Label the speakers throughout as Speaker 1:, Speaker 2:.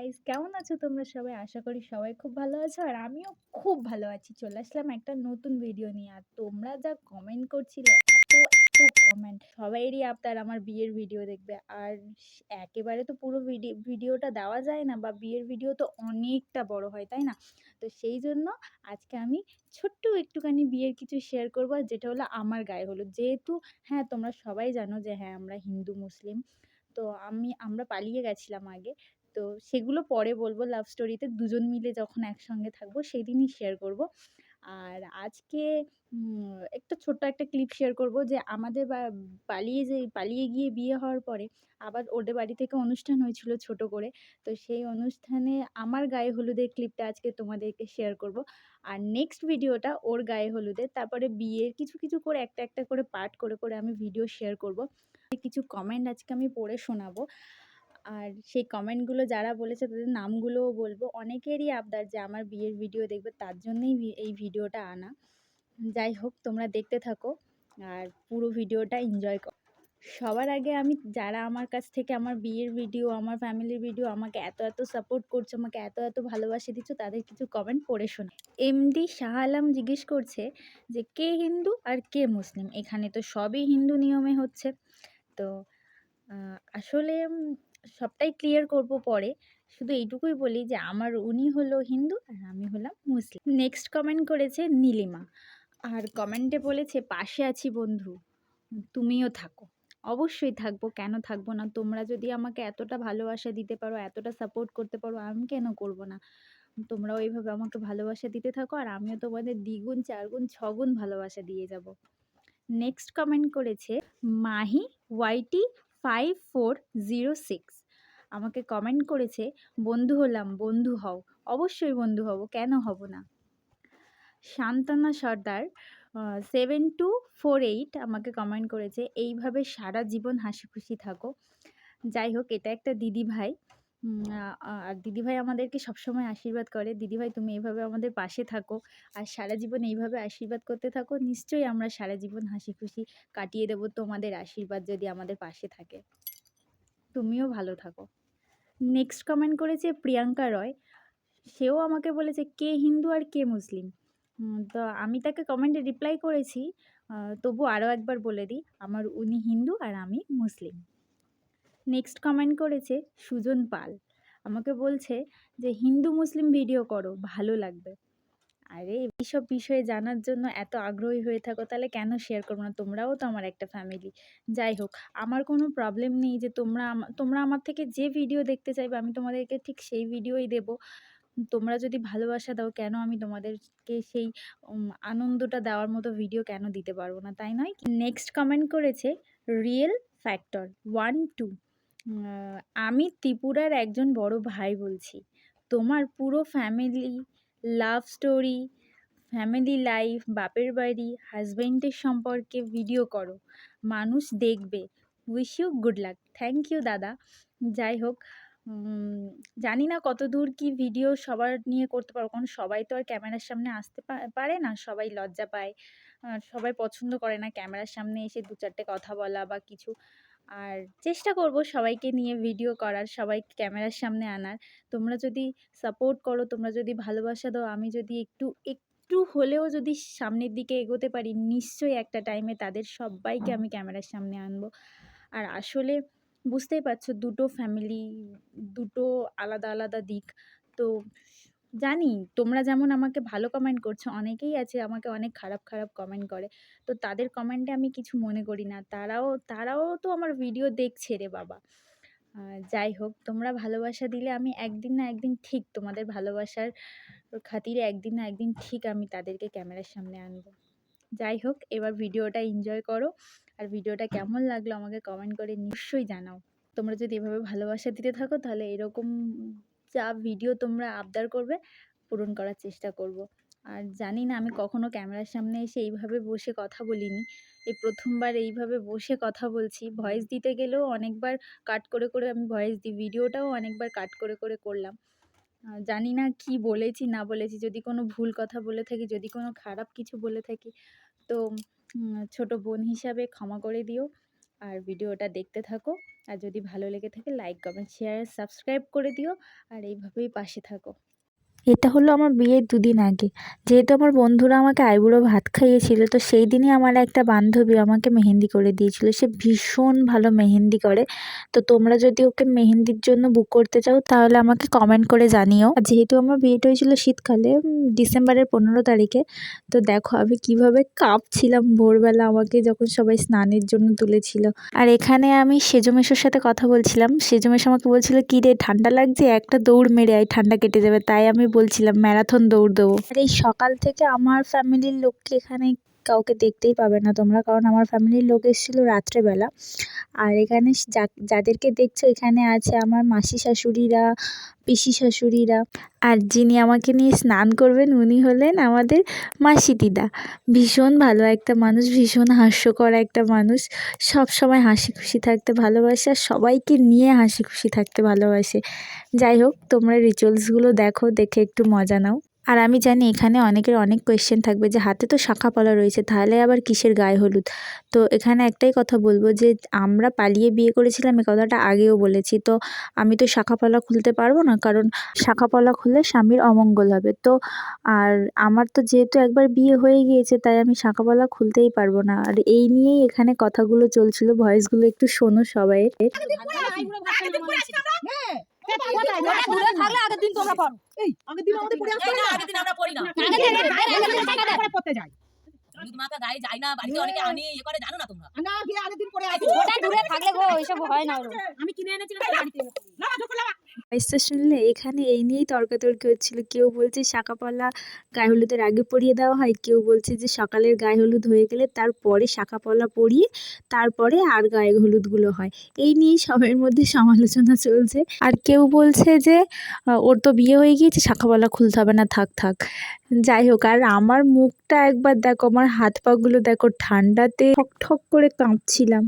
Speaker 1: Guys, কেমন আছো তোমরা সবাই? আশা করি সবাই খুব ভালো আছো আর আমিও খুব ভালো আছি। চলে আসলাম একটা নতুন ভিডিও নিয়ে। আর তোমরা যা কমেন্ট করছিলে, এত কমেন্ট, সবাইয়েরই আবদার আমার বিয়ের ভিডিও দেখবে। আর একেবারে তো পুরো ভিডিওটা দেওয়া যায় না, বা বিয়ের ভিডিও তো অনেকটা বড় হয়, তাই না? তো সেই জন্য আজকে আমি ছোট্ট একটুখানি বিয়ের কিছু শেয়ার করবো, আর যেটা হলো আমার গায়ে হলুদ। যেহেতু হ্যাঁ, তোমরা সবাই জানো যে হ্যাঁ, আমরা হিন্দু মুসলিম। তো আমরা পালিয়ে গেছিলাম আগে। তো সেগুলো পরে বলবো, লাভ স্টোরিতে দুজন মিলে যখন একসঙ্গে থাকবো সেদিনই শেয়ার করব। আর আজকে একটা ছোট্ট একটা ক্লিপ শেয়ার করব যে আমাদের পালিয়ে গিয়ে বিয়ে হওয়ার পরে আবার ওদের বাড়ি থেকে অনুষ্ঠান হয়েছিল ছোট করে। তো সেই অনুষ্ঠানে আমার গায়ে হলুদের ক্লিপটা আজকে তোমাদেরকে শেয়ার করব। আর নেক্সট ভিডিওটা ওর গায়ে হলুদের। তারপরে বিয়ের কিছু করে একটা করে পার্ট করে আমি ভিডিও শেয়ার করব। কিছু কমেন্ট আজকে আমি পড়ে শোনাবো। আর সেই কমেন্টগুলো যারা বলেছে তাদের নামগুলোও বলবো। অনেকেরই আবদার যে আমার বিয়ের ভিডিও দেখবে, তার জন্যই এই ভিডিওটা আনা। যাই হোক, তোমরা দেখতে থাকো আর পুরো ভিডিওটা এনজয় করো। সবার আগে আমি, যারা আমার কাছ থেকে আমার বিয়ের ভিডিও, আমার ফ্যামিলির ভিডিও আমাকে এত সাপোর্ট করছো, আমাকে এত ভালোবাসা দিচ্ছ, তাদের কিছু কমেন্ট পড়ে শোনাই। এমডি শাহ আলম জিজ্ঞেস করছে যে কে হিন্দু আর কে মুসলিম? এখানে তো সবই হিন্দু নিয়মে হচ্ছে। তো আসলে সবটাই ক্লিয়ার করব পরে। শুধু এইটুকুই বলি যে উনি হলো হিন্দু আর আমি হলাম মুসলিম। নেক্সট কমেন্ট করেছে নীলিমা। আর কমেন্টে বলেছে, পাশে আছি বন্ধু, তুমিও থাকো। অবশ্যই থাকবো, কেন থাকবো না? তোমরা যদি আমাকে এতটা ভালোবাসা দিতে পারো, এতটা সাপোর্ট করতে পারো, আমি কেন করব না? তোমরাও এইভাবে আমাকে ভালোবাসা দিতে থাকো আর আমিও তোমাদের দ্বিগুণ, চারগুণ, ছগুণ ভালোবাসা দিয়ে যাব। নেক্সট কমেন্ট করেছে মাহি ওয়াইটি 5406। আমাকে কমেন্ট করেছে, বন্ধু হলাম, বন্ধু হও। অবশ্যই বন্ধু হব, কেন হব না? শান্তনা সর্দার 7248 আমাকে কমেন্ট করেছে, এইভাবে সারা জীবন হাসি খুশি থাকো। যাই হোক, এটা একটা দিদিভাই। আর দিদিভাই আমাদেরকে সবসময় আশীর্বাদ করে। দিদিভাই, তুমি এইভাবে আমাদের পাশে থাকো আর সারা জীবন এইভাবে আশীর্বাদ করতে থাকো। নিশ্চয়ই আমরা সারা জীবন হাসি খুশি কাটিয়ে দেবো, তোমাদের আশীর্বাদ যদি আমাদের পাশে থাকে। তুমিও ভালো থাকো। নেক্সট কমেন্ট করেছে প্রিয়াঙ্কা রয়। সেও আমাকে বলেছে কে হিন্দু আর কে মুসলিম। তো আমি তাকে কমেন্টে রিপ্লাই করেছি, তবু আরও একবার বলে দিই, উনি হিন্দু আর আমি মুসলিম। নেক্সট কমেন্ট করেছে সুজন পাল। আমাকে বলছে যে হিন্দু মুসলিম ভিডিও করো, ভালো লাগবে। আরে, এইসব বিষয়ে জানার জন্য এত আগ্রহী হয়ে থাকো, তাহলে কেন শেয়ার করবো না? তোমরাও তো আমার একটা ফ্যামিলি। যাই হোক, আমার কোনো প্রবলেম নেই যে তোমরা আমার থেকে যে ভিডিও দেখতে চাইবে আমি তোমাদেরকে ঠিক সেই ভিডিওই দেবো। তোমরা যদি ভালোবাসা দাও, কেন আমি তোমাদেরকে সেই আনন্দটা দেওয়ার মতো ভিডিও কেন দিতে পারবো না, তাই নয়? নেক্সট কমেন্ট করেছে রিয়েল ফ্যাক্টর 12। আমি ত্রিপুরার একজন বড় ভাই বলছি, তোমার পুরো family, love story, family life, বাপের বাড়ি, হাজবেন্ডের সম্পর্কে ভিডিও করো, মানুষ দেখবে। Wish you good luck. Thank you দাদা। যাই হোক, জানি না কত দূর কি ভিডিও সবার নিয়ে করতে পারবো, কারণ সবাই তো আর ক্যামেরার সামনে আসতে পারে না। সবাই লজ্জা পায়, সবাই পছন্দ করে না ক্যামেরার সামনে এসে দু চারটে কথা বলা বা কিছু। আর চেষ্টা করব সবাইকে নিয়ে ভিডিও করার, সবাইকে ক্যামেরার সামনে আনার। তোমরা যদি সাপোর্ট করো, তোমরা যদি ভালোবাসা দাও, আমি যদি একটু হলেও যদি সামনের দিকে এগোতে পারি, নিশ্চয়ই একটা টাইমে তাদের সব্বাইকে আমি ক্যামেরার সামনে আনবো। আর আসলে বুঝতেই পারছো, দুটো ফ্যামিলি, দুটো আলাদা দিক। তো জানি তোমরা যেমন আমাকে ভালো কমেন্ট করছো, অনেকেই আছে আমাকে অনেক খারাপ কমেন্ট করে। তো তাদের কমেন্টে আমি কিছু মনে করি না। তারাও তো আমার ভিডিও দেখছে রে বাবা। যাই হোক, তোমরা ভালোবাসা দিলে আমি একদিন না একদিন ঠিক তোমাদের ভালোবাসার খাতিরে একদিন না একদিন ঠিক আমি তাদেরকে ক্যামেরার সামনে আনবো। যাই হোক, এবার ভিডিওটা এনজয় করো। আর ভিডিওটা কেমন লাগলো আমাকে কমেন্ট করে নিশ্চয়ই জানাও। তোমরা যদি এভাবে ভালোবাসা দিতে থাকো, তাহলে এরকম যা ভিডিও তোমরা আবদার করবে পূরণ করার চেষ্টা করব। আর জানি না আমি কখনো ক্যামেরার সামনে এসে এইভাবে বসে কথা বলিনি। এই প্রথমবার এইভাবে বসে কথা বলছি। ভয়েস দিতে গেলেও অনেকবার কাট করে আমি ভয়েস দিই। ভিডিওটাও অনেকবার কাট করে করলাম। জানি না কি বলেছি না বলেছি। যদি কোনো ভুল কথা বলে থাকি, যদি কোনো খারাপ কিছু বলে থাকি, তো ছোট বোন হিসাবে ক্ষমা করে দিও। আর ভিডিওটা দেখতে থাকো। আর যদি ভালো লেগে থাকে লাইক, কমেন্ট, শেয়ার, সাবস্ক্রাইব করে দিও। আর এইভাবেই পাশে থাকো। এটা হলো আমার বিয়ের ২ দিন আগে। যেহেতু আমার বন্ধুরা আমাকে আইবুড়ো ভাত খাইয়েছিল, তো সেই দিনই আমার একটা বান্ধবী আমাকে মেহেন্দি করে দিয়েছিল। সে ভীষণ ভালো মেহেন্দি করে। তো তোমরা যদি ওকে মেহেন্দির জন্য বুক করতে চাও তাহলে আমাকে কমেন্ট করে জানিও। আর যেহেতু আমার বিয়েটা হয়েছিল শীতকালে, ডিসেম্বরের ১৫ তারিখে। তো দেখো আমি কিভাবে কাঁপছিলাম ভোরবেলা আমাকে যখন সবাই স্নানের জন্য তুলেছিল। আর এখানে আমি সেজো মেসোর সাথে কথা বলছিলাম। সেজো মেসো আমাকে বলছিল, "কি রে ঠান্ডা লাগছে? একটা দৌড় মেরে আয়, ঠান্ডা কেটে যাবে।" তাই আমি বলছিলাম ম্যারাথন দৌড় দেবো। আর এই সকাল থেকে আমার ফ্যামিলির লোককে এখানে কাউকে দেখতেই পাবে না তোমরা, কারণ আমার ফ্যামিলির লোক এসেছিল রাত্রেবেলা। আর এখানে যাদেরকে দেখছো এখানে আছে আমার মাসি শাশুড়িরা, পিসি শাশুড়িরা। আর যিনি আমাকে নিয়ে স্নান করবেন উনি হলেন আমাদের মাসি দিদা। ভীষণ ভালো একটা মানুষ, ভীষণ হাস্যকর একটা মানুষ। সবসময় হাসি খুশি থাকতে ভালোবাসে আর সবাইকে নিয়ে হাসি খুশি থাকতে ভালোবাসে। যাই হোক, তোমরা রিচুয়ালসগুলো দেখো, দেখে একটু মজা নাও। আর আমি জানি এখানে অনেকের অনেক কোয়েশ্চেন থাকবে যে হাতে তো শাঁখা পলা রয়েছে, তাহলে আবার কিসের গায়ে হলুদ? তো এখানে একটাই কথা বলবো যে আমরা পালিয়ে বিয়ে করেছিলাম, এ কথাটা আগেও বলেছি। তো আমি তো শাঁখা পলা খুলতে পারবো না, কারণ শাঁখা পলা খুললে স্বামীর অমঙ্গল হবে। তো আর আমার তো যেহেতু একবার বিয়ে হয়ে গিয়েছে, তাই আমি শাঁখা পলা খুলতেই পারবো না। আর এই নিয়েই এখানে কথাগুলো চলছিল, ভয়েসগুলো একটু শোনো সবাই।
Speaker 2: আগের দিন তোমরা পড়ো। আগের দিন আমাদের পড়ে আসতে হয় না। আগের দিন আমরা পড়ি না। পড়তে যাই। হলুদ মাখা গায়ে যায় না, বাড়িতে অনেকে আনে ইয়ে করে, জানো না তোমরা? না, গিয়ে আগের দিন পড়ে আসি। ওটা দূরে থাকলে গো ওইসব হয় না। আমি কিনে এনেছিলাম বাড়িতে। না ঢোকো না।
Speaker 1: ভয়েসটা শুনলে এখানে এই নিয়েই তর্কাতর্কি হচ্ছিল। কেউ বলছে শাঁখা পলা গায়ে হলুদের আগে পরিয়ে দেওয়া হয়, কেউ বলছে যে সকালের গায়ে হলুদ হয়ে গেলে তারপরে শাঁখা পলা পরিয়ে তারপরে আর গায়ে হলুদগুলো হয়। এই নিয়েই সবার মধ্যে সমালোচনা চলছে। আর কেউ বলছে যে ওর তো বিয়ে হয়ে গিয়েছে, শাঁখা পলা খুলতে হবে না, থাক থাক। যাই হোক, আর আমার মুখটা একবার দেখো, আমার হাত পাগুলো দেখো, ঠান্ডাতে ঠক করে কাঁপছিলাম।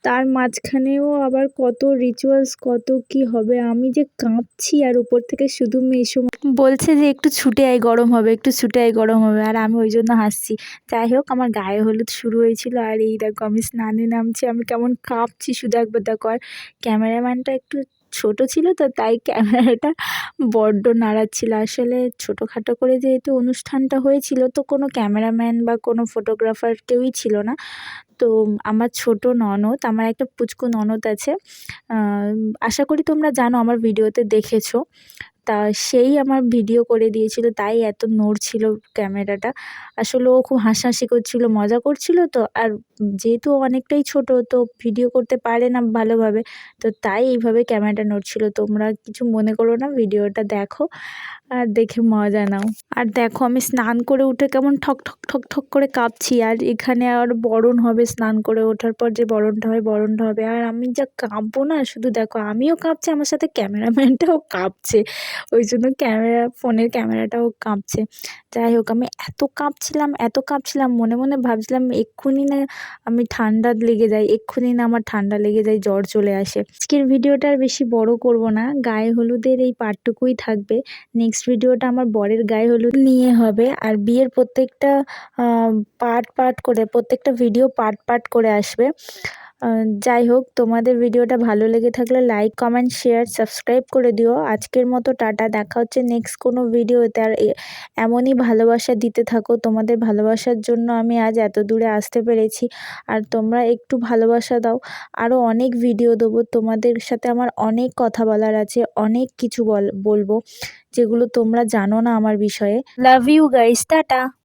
Speaker 1: তার মাঝখানেও আবার কত রিচুয়ালস, কত কি হবে, আমি যে কাঁপছি। আর উপর থেকে শুধু মেসো বলছে যে একটু ছুটে আয় গরম হবে, একটু ছুটে আয় গরম হবে, আর আমি ওই জন্য হাসছি। যাই হোক, আমার গায়ে হলুদ শুরু হয়েছিল আর এই দেখো আমি স্নানে নামছি, আমি কেমন কাঁপছি শুধু একবার দেখো। আর ক্যামেরাম্যানটা একটু ছোট ছিল, তো তাই ক্যামেরাটা বড্ড নাড়াচ্ছিল। আসলে ছোটোখাটো করে যেহেতু অনুষ্ঠানটা হয়েছিল, তো কোনো ক্যামেরাম্যান বা কোনো ফটোগ্রাফার কেউই ছিল না। তো আমার ছোট ননদ, আমার একটা পুচকু ননদ আছে, আশা করি তোমরা জানো, আমার ভিডিওতে দেখেছো। তা সেই আমার ভিডিও করে দিয়েছিল, তাই এত নড়ছিল ক্যামেরাটা। আসলে ও খুব হাসাহাসি করছিল, মজা করছিল তো। আর যেহেতু ও অনেকটাই ছোট, তো ভিডিও করতে পারে না ভালোভাবে, তো তাই এইভাবে ক্যামেরাটা নড়ছিল। তোমরা কিছু মনে করো না, ভিডিওটা দেখো আর দেখে মজা নাও। আর দেখো আমি স্নান করে উঠে কেমন ঠক ঠক ঠক ঠক করে কাঁপছি। আর এখানে আর বরণ হবে, স্নান করে ওঠার পর যে বরণটা হয়, বরণটা হবে। আর আমি যা কাঁপবো না, শুধু দেখো আমিও কাঁপছি, আমার সাথে ক্যামেরাম্যানটাও কাঁপছে। ওই জন্য ফোনের ক্যামেরাটাও কাঁপছে। যাই হোক, আমি এত কাঁপছিলাম, এত কাঁপছিলাম, মনে মনে ভাবছিলাম এক্ষুনি না আমি ঠান্ডা লেগে যাই, এক্ষুনি না আমার ঠান্ডা লেগে যায়, জ্বর চলে আসে। আজকের ভিডিওটা আর বেশি বড় করব না, গায়ে হলুদের এই পার্টটুকুই থাকবে। নেক্সট ভিডিওটা আমার বরের গায়ে হলুদ নিয়ে হবে। আর বিয়ের প্রত্যেকটা পার্ট করে, প্রত্যেকটা ভিডিও পার্ট করে আসবে। যাই হোক, তোমাদের ভিডিওটা ভালো লেগে থাকলে লাইক, কমেন্ট, শেয়ার, সাবস্ক্রাইব করে দিও। আজকের মতো টাটা, দেখা হচ্ছে নেক্সট কোনো ভিডিওতে। আর এমনই ভালোবাসা দিতে থাকো, তোমাদের ভালোবাসার জন্য আমি আজ এত দূরে আসতে পেরেছি। আর তোমরা একটু ভালোবাসা দাও, আরও অনেক ভিডিও দেবো। তোমাদের সাথে আমার অনেক কথা বলার আছে, অনেক কিছু বলবো যেগুলো তোমরা জানো না আমার বিষয়ে। Love you guys, tata.